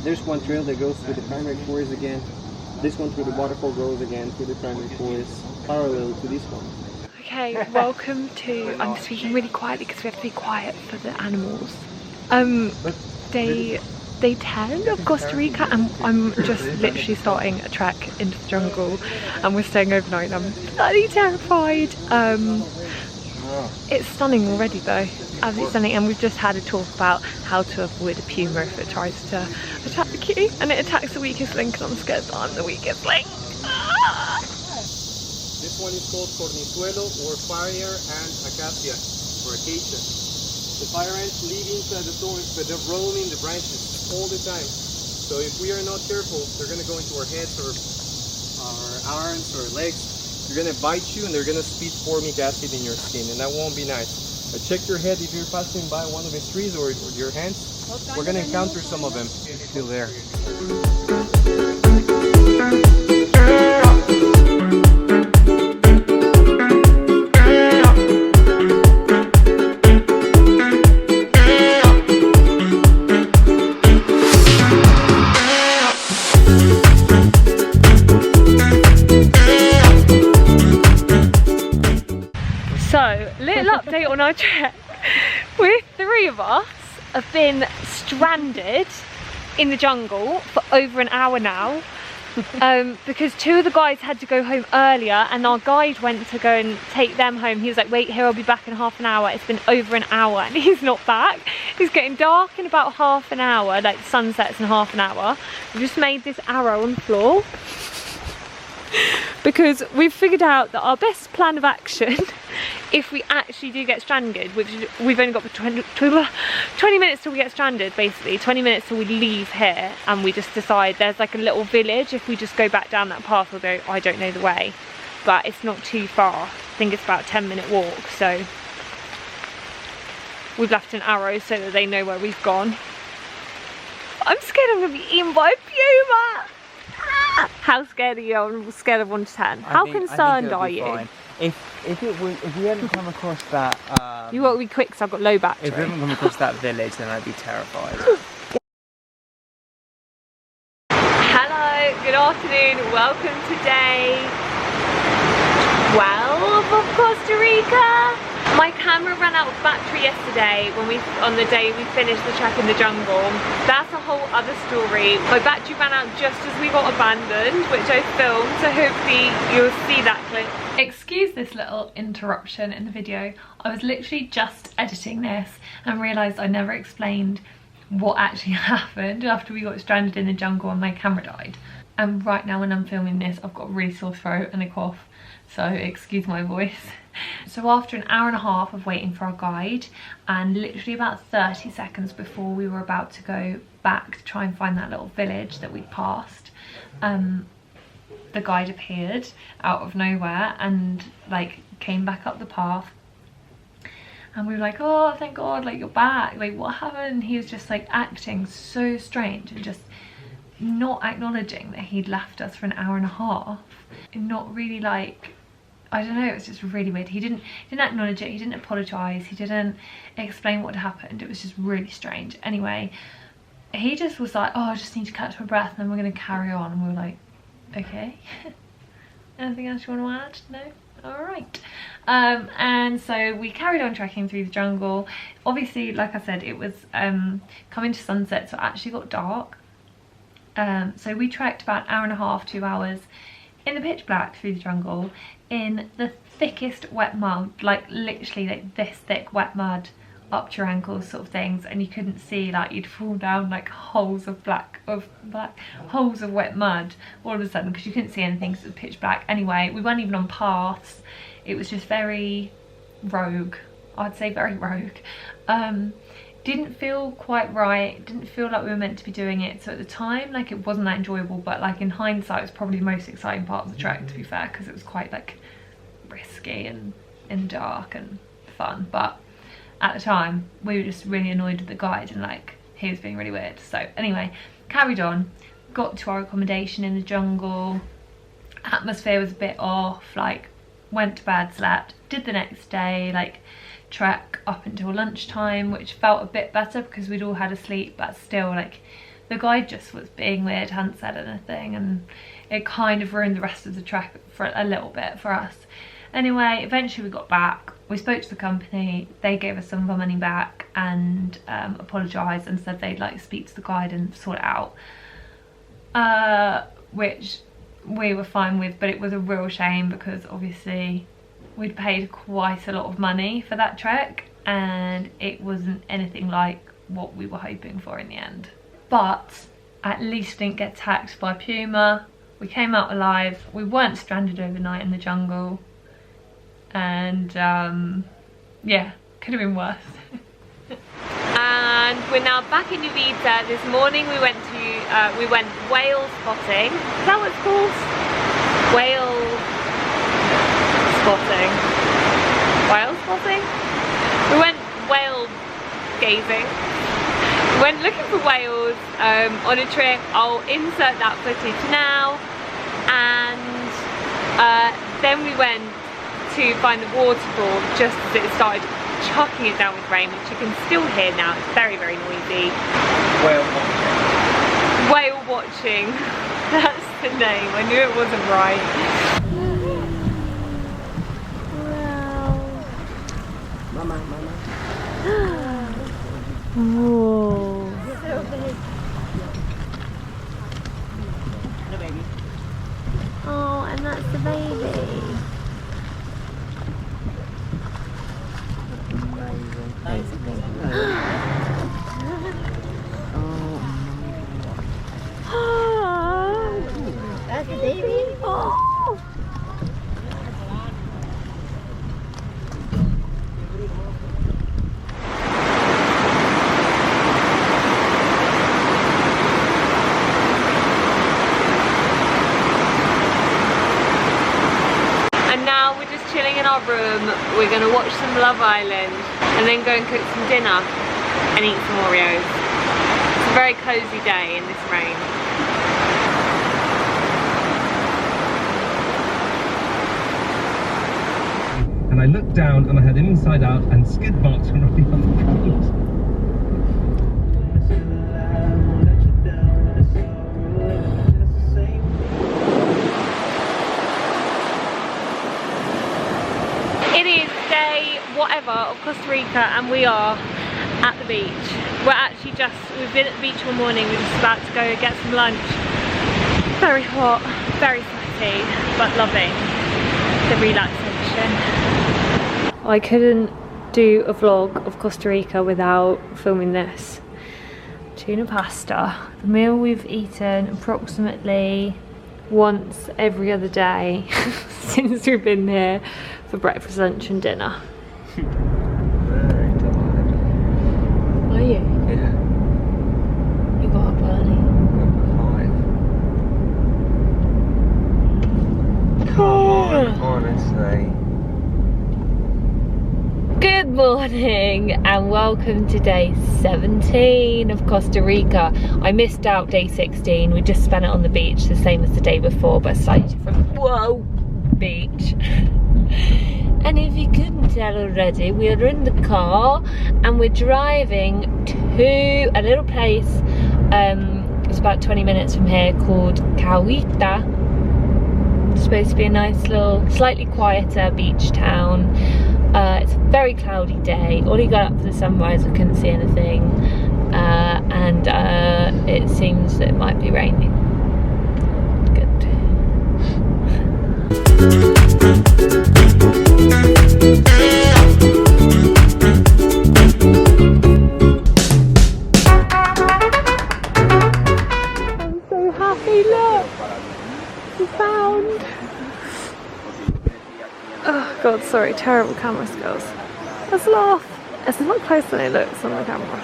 there's one trail that goes through the primary forest again. This one through the waterfall goes again through the primary forest, parallel to this one. Okay, welcome to, I'm speaking really quietly because we have to be quiet for the animals. Day 10 of Costa Rica, and I'm just literally starting a trek into the jungle and we're staying overnight and I'm bloody terrified. It's stunning already though, absolutely stunning, and we've just had a talk about how to avoid a puma if it tries to attack you, and it attacks the weakest link, and I'm scared that I'm the weakest link. This one is called cornizuelo or fire ant acacia or acacia. The fire ants live inside the thorns, but they're roaming the branches all the time. So if we are not careful, they're gonna go into our heads or our arms or legs. They're gonna bite you and they're gonna spit formic acid in your skin, and that won't be nice. But check your head if you're passing by one of these trees or your hands. We're gonna encounter some of them. It's still there. So, little update on our trek. We three of us have been stranded in the jungle for over an hour now because two of the guys had to go home earlier and our guide went to go and take them home. He was like, wait here, I'll be back in half an hour. It's been over an hour and he's not back. It's getting dark in about half an hour, like sunsets in half an hour. We just made this arrow on the floor because we've figured out that our best plan of action if we actually do get stranded, which we've only got for 20 minutes till we get stranded, basically 20 minutes till we leave here, and we just decide there's like a little village if we just go back down that path, although I don't know the way, but it's not too far. I think it's about a 10-minute walk, so we've left an arrow so that they know where we've gone. I'm scared I'm gonna be eaten by a puma. How scared are you? I'm scared of 1 to 10. How concerned are you? Fine. If we hadn't come across that, you got to be quick because I've got low battery. If we hadn't come across that village, then I'd be terrified. Hello, good afternoon. Welcome to day 12 of Costa Rica. My camera ran out of battery yesterday on the day we finished the trek in the jungle. That's a whole other story. My battery ran out just as we got abandoned, which I filmed, so hopefully you'll see that clip. Excuse this little interruption in the video. I was literally just editing this and realised I never explained what actually happened after we got stranded in the jungle and my camera died. And right now when I'm filming this, I've got a really sore throat and a cough, so excuse my voice. So after an hour and a half of waiting for our guide, and literally about 30 seconds before we were about to go back to try and find that little village that we'd passed, the guide appeared out of nowhere and like came back up the path, and we were like, oh thank God, like you're back, like what happened? And he was just like acting so strange and just not acknowledging that he'd left us for an hour and a half, and not really like, I don't know, it was just really weird. He didn't acknowledge it, he didn't apologise, he didn't explain what had happened. It was just really strange. Anyway, he just was like, oh I just need to catch my breath and then we're going to carry on, and we were like, okay. Anything else you want to add? No? Alright. And so we carried on trekking through the jungle. Obviously, like I said, it was coming to sunset, so it actually got dark. So we trekked about an hour and a half, 2 hours in the pitch black through the jungle in the thickest wet mud, like literally like this thick wet mud up to your ankles sort of things, and you couldn't see, like you'd fall down like holes of holes of wet mud all of a sudden because you couldn't see anything because it was pitch black. Anyway, we weren't even on paths, it was just very rogue, I'd say very rogue. Didn't feel quite right, didn't feel like we were meant to be doing it, so at the time like it wasn't that enjoyable, but like in hindsight it's probably the most exciting part of the trek, to be fair, because it was quite like risky and dark and fun. But at the time we were just really annoyed with the guide and like he was being really weird. So anyway, carried on, got to our accommodation in the jungle. Atmosphere was a bit off, like went to bed, slept, did the next day like trek up until lunchtime, which felt a bit better because we'd all had a sleep, but still like the guide just was being weird, hadn't said anything, and it kind of ruined the rest of the trek for a little bit for us. Anyway, eventually we got back, we spoke to the company, they gave us some of our money back and apologised and said they'd like speak to the guide and sort it out, which we were fine with, but it was a real shame because obviously we'd paid quite a lot of money for that trek and it wasn't anything like what we were hoping for in the end. But at least didn't get attacked by puma. We came out alive. We weren't stranded overnight in the jungle. And yeah, could have been worse. And we're now back in Uvita. This morning we went whale spotting. Is that what it's called? Whale spotting. Whale spotting? We went whale gazing. We went looking for whales on a trip. I'll insert that footage now. And then we went to find the waterfall just as it started chucking it down with rain, which you can still hear now. It's very, very noisy. Whale watching. Whale watching. That's the name. I knew it wasn't right. Wow. Mama. Whoa. The baby. Oh, and that's the baby. That's the baby? Oh. And now we're just chilling in our room. We're gonna watch some Love Island and then go and cook some dinner and eat some Oreos. It's a very cozy day in this rain. And I looked down and I had an inside out and skid marks from running on the ground. It is day whatever of Costa Rica and we are at the beach. We've been at the beach all morning, we're just about to go get some lunch. Very hot, very sweaty, but loving the relaxation. I couldn't do a vlog of Costa Rica without filming this. Tuna pasta, the meal we've eaten approximately once every other day since we've been here for breakfast, lunch and dinner. Very tired. Are you? Yeah. You got up early. 5. Come on, honestly. Good morning and welcome to day 17 of Costa Rica. I missed out day 16. We just spent it on the beach, the same as the day before, but slightly different. Whoa, beach. And if you couldn't tell already, we are in the car and we're driving to a little place, it's about 20 minutes from here, called Cahuita. It's supposed to be a nice little, slightly quieter beach town. It's a very cloudy day. Already got up for the sunrise, I couldn't see anything. And it seems that it might be raining. Good. I'm so happy, look! We found! Oh god, sorry, terrible camera skills. Let's laugh! It's a lot closer than it looks on the camera.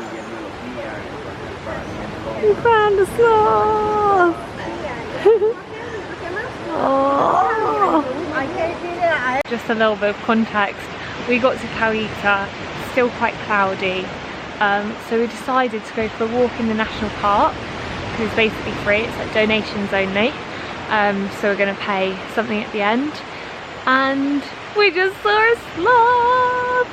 We found a sloth! Oh. Just a little bit of context. We got to Cahuita, still quite cloudy. So we decided to go for a walk in the national park. It's basically free, it's like donations only. So we're going to pay something at the end. And we just saw a sloth!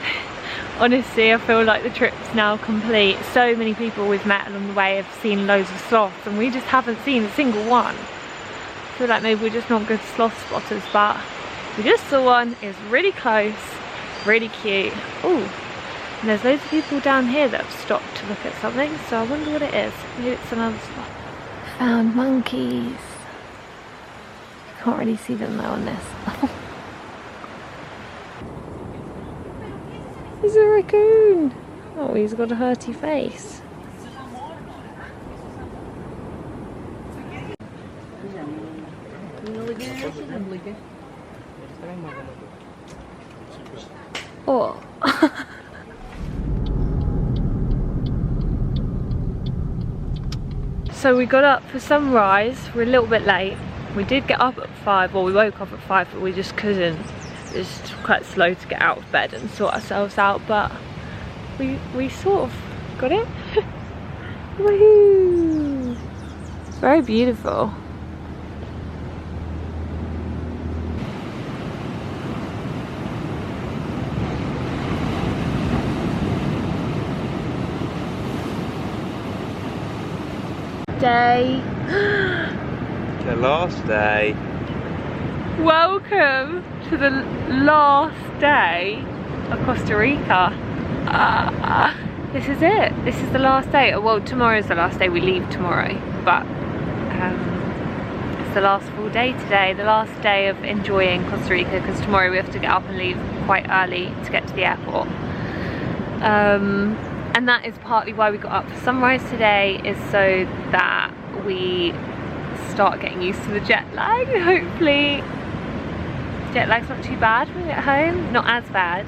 Honestly, I feel like the trip's now complete. So many people we've met along the way have seen loads of sloths and we just haven't seen a single one. I feel like maybe we're just not good sloth spotters, but we just saw one. It's really close, really cute. Oh, and there's loads of people down here that have stopped to look at something, so I wonder what it is. Maybe it's another sloth. Found monkeys. Can't really see them though on this. He's a raccoon. Oh, he's got a hurty face. Oh. So we got up for sunrise. We're a little bit late. We did get up at 5, or we woke up at 5, but we just couldn't. It's quite slow to get out of bed and sort ourselves out, but we sort of got it. Woohoo! It's very beautiful. Day. The last day. Welcome to the last day of Costa Rica. This is it. This is the last day. Well, tomorrow's the last day. We leave tomorrow, but it's the last full day today. The last day of enjoying Costa Rica, because tomorrow we have to get up and leave quite early to get to the airport. And that is partly why we got up for sunrise today, is so that we start getting used to the jet lag. Hopefully jet lag's not too bad when we get home. Not as bad.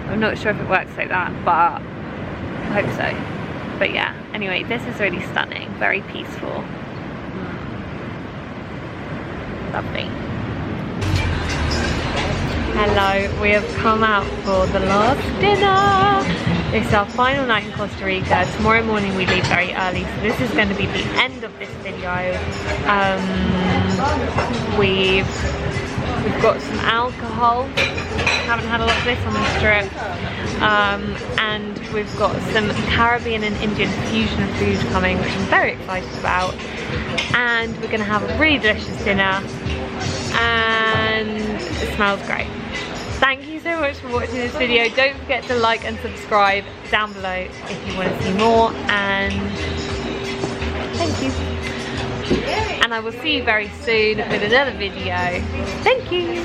I'm not sure if it works like that, but I hope so. But yeah, anyway, this is really stunning, very peaceful. Lovely. Hello, we have come out for the last dinner. This is our final night in Costa Rica. Tomorrow morning we leave very early, so this is going to be the end of this video. We've got some alcohol. Haven't had a lot of this on this trip. And we've got some Caribbean and Indian fusion food coming, which I'm very excited about. And we're going to have a really delicious dinner. And it smells great. Thank you so much for watching this video. Don't forget to like and subscribe down below if you want to see more, and thank you. And I will see you very soon with another video. Thank you.